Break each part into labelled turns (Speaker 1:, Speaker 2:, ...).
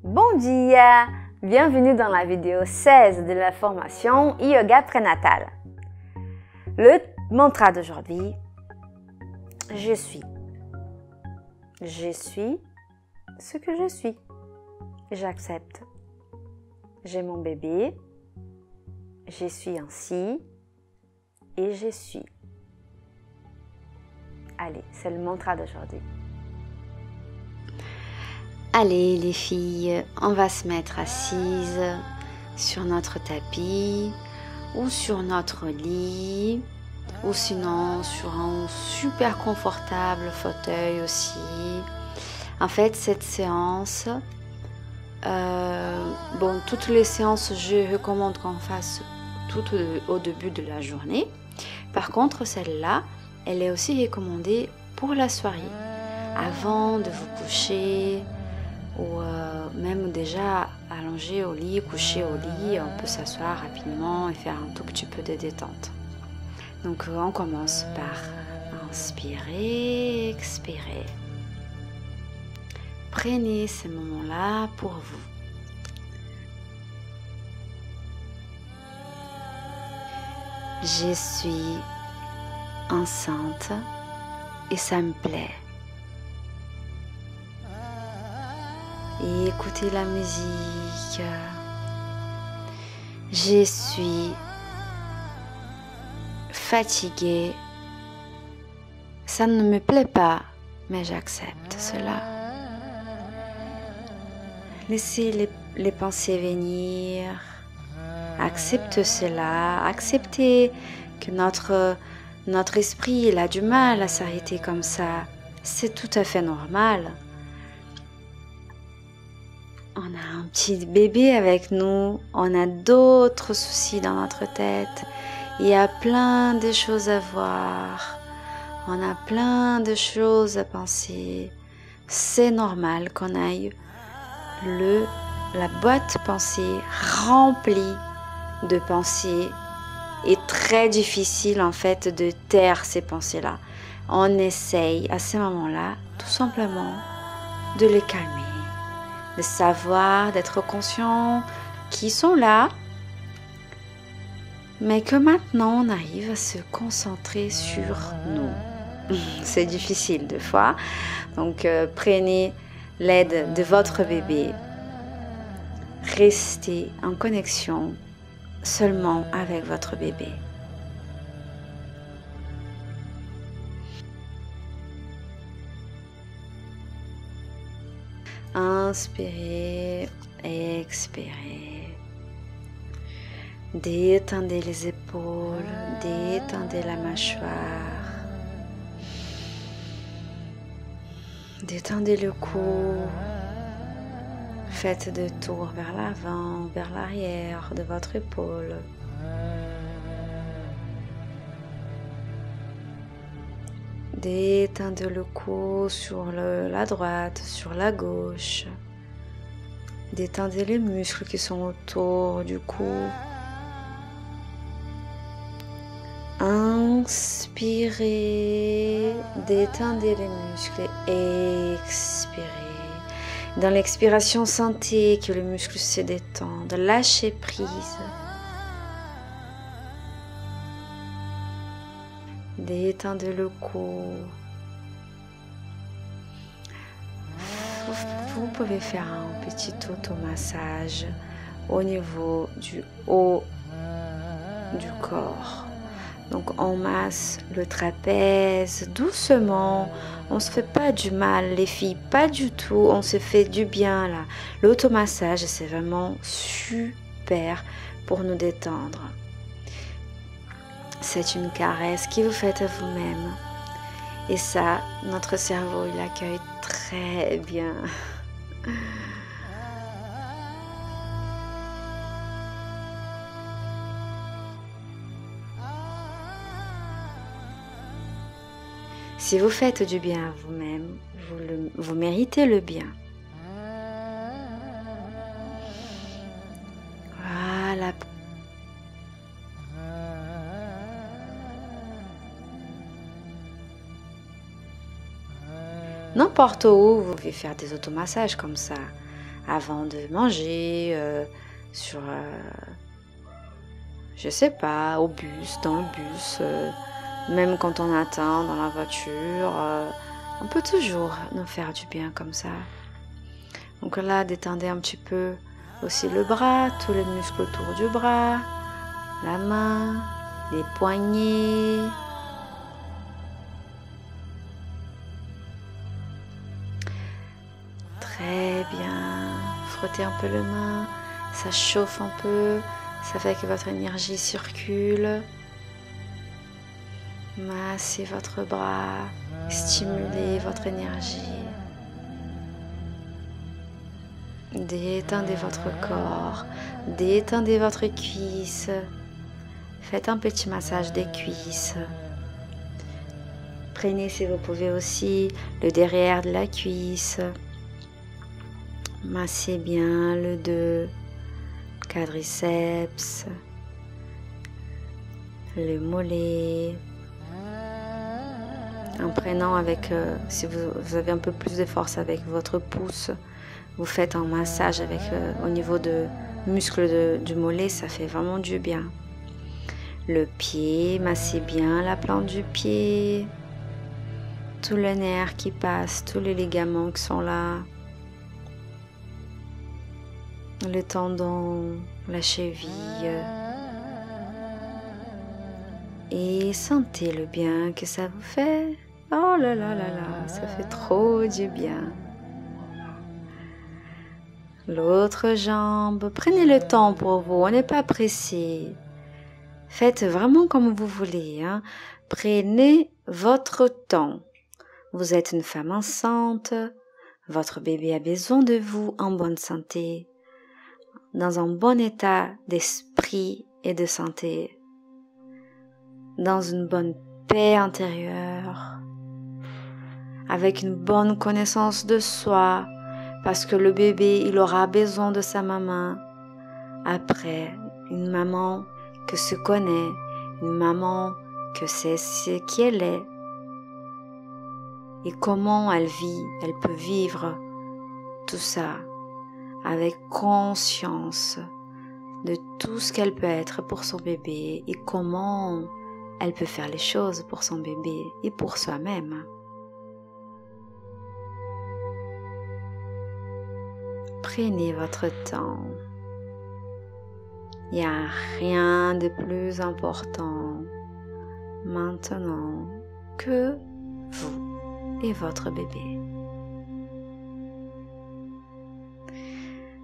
Speaker 1: Bon dia! Bienvenue dans la vidéo 16 de la formation Yoga Prénatal. Le mantra d'aujourd'hui, je suis. Je suis ce que je suis. J'accepte. J'ai mon bébé. Je suis ainsi. Et je suis. Allez, c'est le mantra d'aujourd'hui.
Speaker 2: Allez les filles, on va se mettre assises sur notre tapis ou sur notre lit ou sinon sur un super confortable fauteuil aussi. En fait, cette séance, toutes les séances, je recommande qu'on fasse tout au début de la journée. Par contre, celle-là, elle est aussi recommandée pour la soirée, avant de vous coucher ou même déjà allongé au lit, couché au lit, on peut s'asseoir rapidement et faire un tout petit peu de détente. Donc on commence par inspirer, expirer. Prenez ce moment-là pour vous. Je suis enceinte et ça me plaît. Et écoutez la musique. Je suis fatiguée. Ça ne me plaît pas, mais j'accepte cela. Laissez les pensées venir. Acceptez cela. Acceptez que notre esprit il a du mal à s'arrêter comme ça. C'est tout à fait normal. On a un petit bébé avec nous, on a d'autres soucis dans notre tête. Il y a plein de choses à voir, on a plein de choses à penser. C'est normal qu'on aille la boîte pensée remplie de pensées. Et très difficile en fait de taire ces pensées-là. On essaye à ce moment-là tout simplement de les calmer. De savoir, d'être conscient qu'ils sont là, mais que maintenant on arrive à se concentrer sur nous. C'est difficile des fois, donc prenez l'aide de votre bébé, restez en connexion seulement avec votre bébé. Inspirez, expirez. Détendez les épaules, détendez la mâchoire. Détendez le cou. Faites deux tours vers l'avant, vers l'arrière de votre épaule. Détendez le cou sur la droite, sur la gauche. Détendez les muscles qui sont autour du cou. Inspirez, détendez les muscles et expirez. Dans l'expiration, sentez que le muscle se détende. Lâchez prise. Détendez le cou. Vous pouvez faire un petit automassage au niveau du haut du corps. Donc on masse le trapèze doucement. On ne se fait pas du mal les filles, pas du tout. On se fait du bien là. L'automassage c'est vraiment super pour nous détendre. C'est une caresse que vous faites à vous-même. Et ça, notre cerveau, il accueille très bien. Si vous faites du bien à vous-même, vous méritez le bien. Voilà. N'importe où, vous pouvez faire des automassages comme ça. avant de manger, je sais pas, au bus, dans le bus, même quand on attend dans la voiture, on peut toujours nous faire du bien comme ça. Donc là, détendez un petit peu aussi le bras, tous les muscles autour du bras, la main, les poignets. Très bien. Frottez un peu les mains, ça chauffe un peu, ça fait que votre énergie circule. Massez votre bras, stimulez votre énergie. Détendez votre corps, détendez votre cuisse. Faites un petit massage des cuisses. Prenez, si vous pouvez aussi, le derrière de la cuisse. Massez bien le dos, quadriceps, le mollet. En prenant avec, si vous avez un peu plus de force avec votre pouce, vous faites un massage avec, au niveau de muscles du mollet, ça fait vraiment du bien. Le pied, massez bien la plante du pied, tous les nerfs qui passent, tous les ligaments qui sont là, le tendon, la cheville. Et sentez le bien que ça vous fait. Oh là là là là, ça fait trop du bien. L'autre jambe, prenez le temps pour vous, on n'est pas pressé. Faites vraiment comme vous voulez, hein. Prenez votre temps. Vous êtes une femme enceinte, votre bébé a besoin de vous en bonne santé, dans un bon état d'esprit et de santé, dans une bonne paix intérieure, avec une bonne connaissance de soi, parce que le bébé, il aura besoin de sa maman. Après, une maman que se connaît, une maman que sait ce qu'elle est et comment elle vit, elle peut vivre tout ça avec conscience de tout ce qu'elle peut être pour son bébé et comment elle peut faire les choses pour son bébé et pour soi-même. Prenez votre temps. Il n'y a rien de plus important maintenant que vous et votre bébé.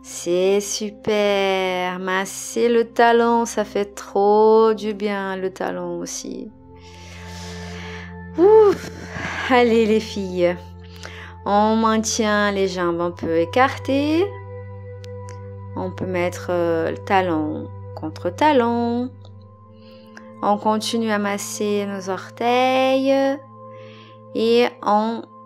Speaker 2: C'est super. Masser le talon, ça fait trop du bien, le talon aussi. Ouf. Allez les filles, on maintient les jambes un peu écartées. On peut mettre le talon contre talon. On continue à masser nos orteils. Et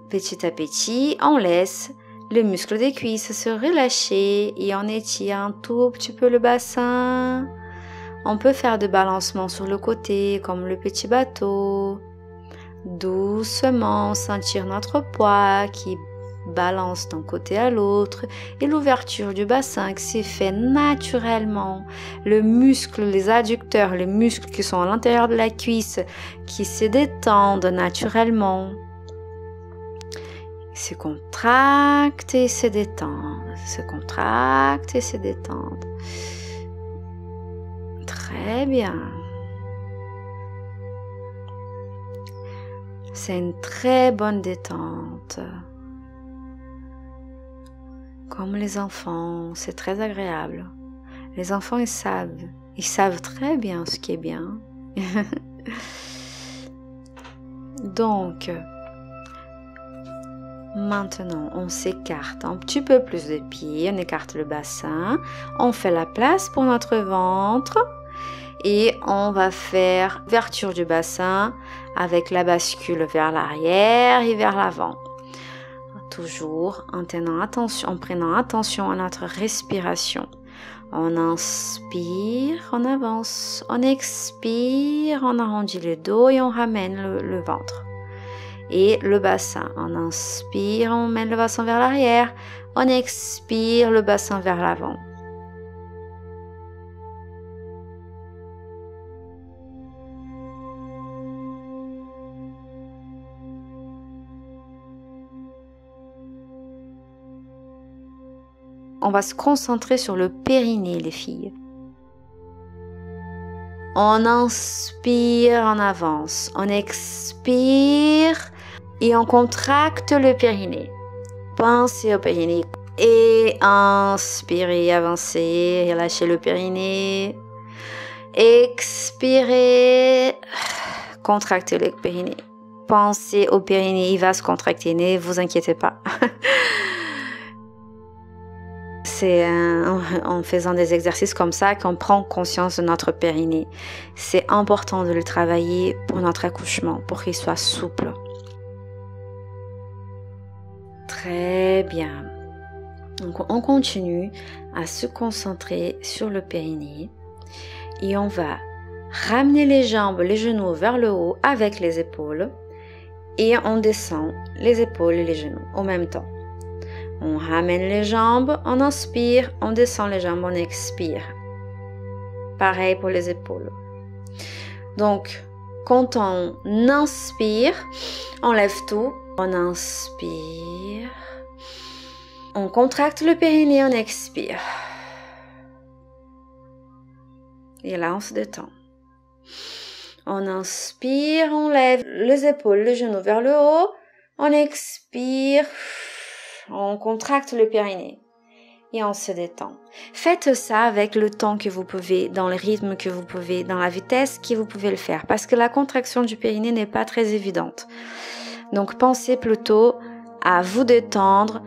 Speaker 2: petit à petit, on laisse les muscles des cuisses se relâcher et on étire un tout petit peu le bassin. On peut faire des balancements sur le côté comme le petit bateau. Doucement sentir notre poids qui balance d'un côté à l'autre et l'ouverture du bassin qui s'est fait naturellement. Le muscle, les adducteurs, les muscles qui sont à l'intérieur de la cuisse qui se détendent naturellement. Se contractent et se détendent. Se contractent et se détendent. Très bien. C'est une très bonne détente. Comme les enfants, c'est très agréable. Les enfants, ils savent très bien ce qui est bien. Donc, maintenant, on s'écarte un petit peu plus de pieds, on écarte le bassin, on fait la place pour notre ventre et on va faire ouverture du bassin avec la bascule vers l'arrière et vers l'avant. Toujours en prenant attention à notre respiration. On inspire, on avance. On expire, on arrondit le dos et on ramène le ventre. Et le bassin, on inspire, on mène le bassin vers l'arrière. On expire le bassin vers l'avant. On va se concentrer sur le périnée, les filles. On inspire, on avance. On expire et on contracte le périnée. Pensez au périnée. Et inspirez, avancez, relâchez le périnée. Expirez, contractez le périnée. Pensez au périnée, il va se contracter, ne vous inquiétez pas. C'est en faisant des exercices comme ça qu'on prend conscience de notre périnée. C'est important de le travailler pour notre accouchement, pour qu'il soit souple. Très bien. Donc on continue à se concentrer sur le périnée et on va ramener les jambes, les genoux vers le haut avec les épaules et on descend les épaules et les genoux en même temps. On ramène les jambes, on inspire, on descend les jambes, on expire. Pareil pour les épaules. Donc, quand on inspire, on lève tout. On inspire. On contracte le périnée, on expire. Et là, on se détend. On inspire, on lève les épaules, les genoux vers le haut. On expire. On contracte le périnée et on se détend. Faites ça avec le temps que vous pouvez, dans le rythme que vous pouvez, dans la vitesse que vous pouvez le faire. Parce que la contraction du périnée n'est pas très évidente. Donc pensez plutôt à vous détendre.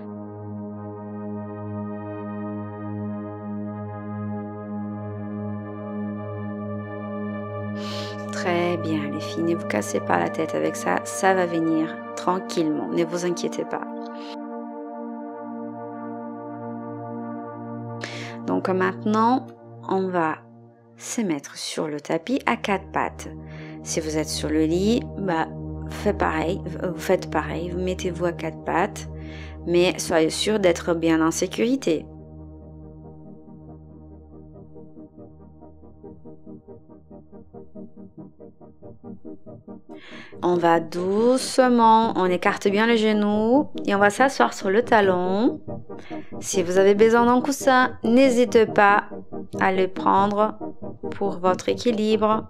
Speaker 2: Très bien les filles, ne vous cassez pas la tête avec ça. Ça va venir tranquillement, ne vous inquiétez pas. Donc maintenant, on va se mettre sur le tapis à 4 pattes. Si vous êtes sur le lit, vous faites pareil, vous mettez-vous à 4 pattes, mais soyez sûr d'être bien en sécurité. On va doucement, on écarte bien les genoux et on va s'asseoir sur le talon. Si vous avez besoin d'un coussin, n'hésitez pas à le prendre pour votre équilibre.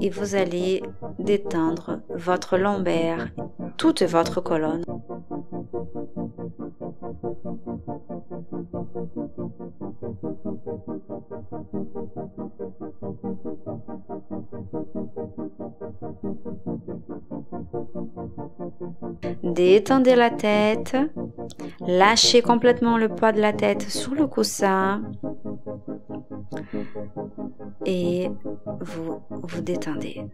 Speaker 2: Et vous allez détendre votre lombaire, toute votre colonne. Détendez la tête, lâchez complètement le poids de la tête sur le coussin et vous vous détendez.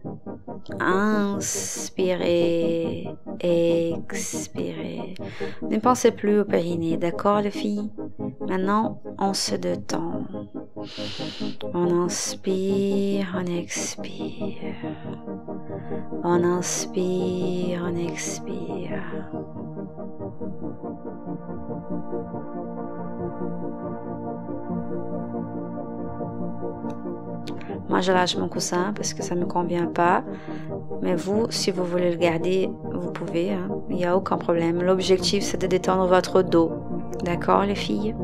Speaker 2: Inspirez, expirez. Ne pensez plus au périnée, d'accord les filles? Maintenant, on se détend. On inspire, on expire. On inspire, on expire. Moi, je lâche mon coussin parce que ça ne me convient pas. Mais vous, si vous voulez le garder, vous pouvez. Hein. Il n'y a aucun problème. L'objectif, c'est de détendre votre dos. D'accord, les filles?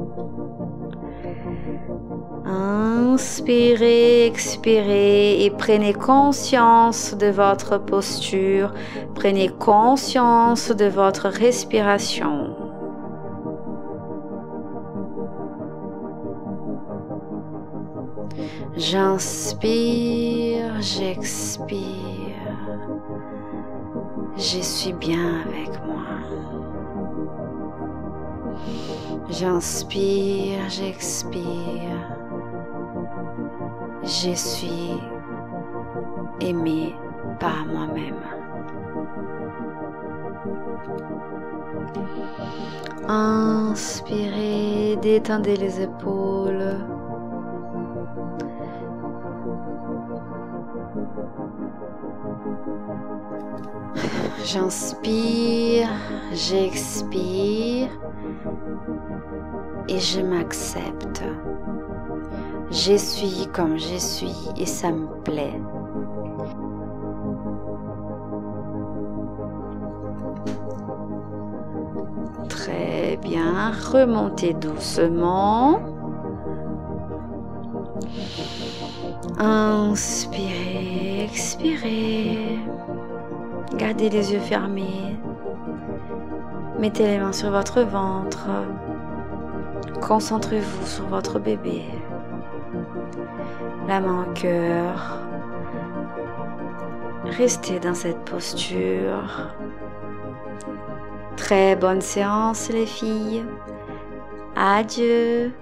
Speaker 2: Inspirez, expirez et prenez conscience de votre posture. Prenez conscience de votre respiration. J'inspire, j'expire. Je suis bien avec moi. J'inspire, j'expire. Je suis aimée par moi-même. Inspirez, détendez les épaules. J'inspire, j'expire et je m'accepte. Je suis comme je suis et ça me plaît. Très bien, remontez doucement. Inspirez, expirez. Gardez les yeux fermés. Mettez les mains sur votre ventre. Concentrez-vous sur votre bébé. La main au cœur. Restez dans cette posture. Très bonne séance les filles. Adieu.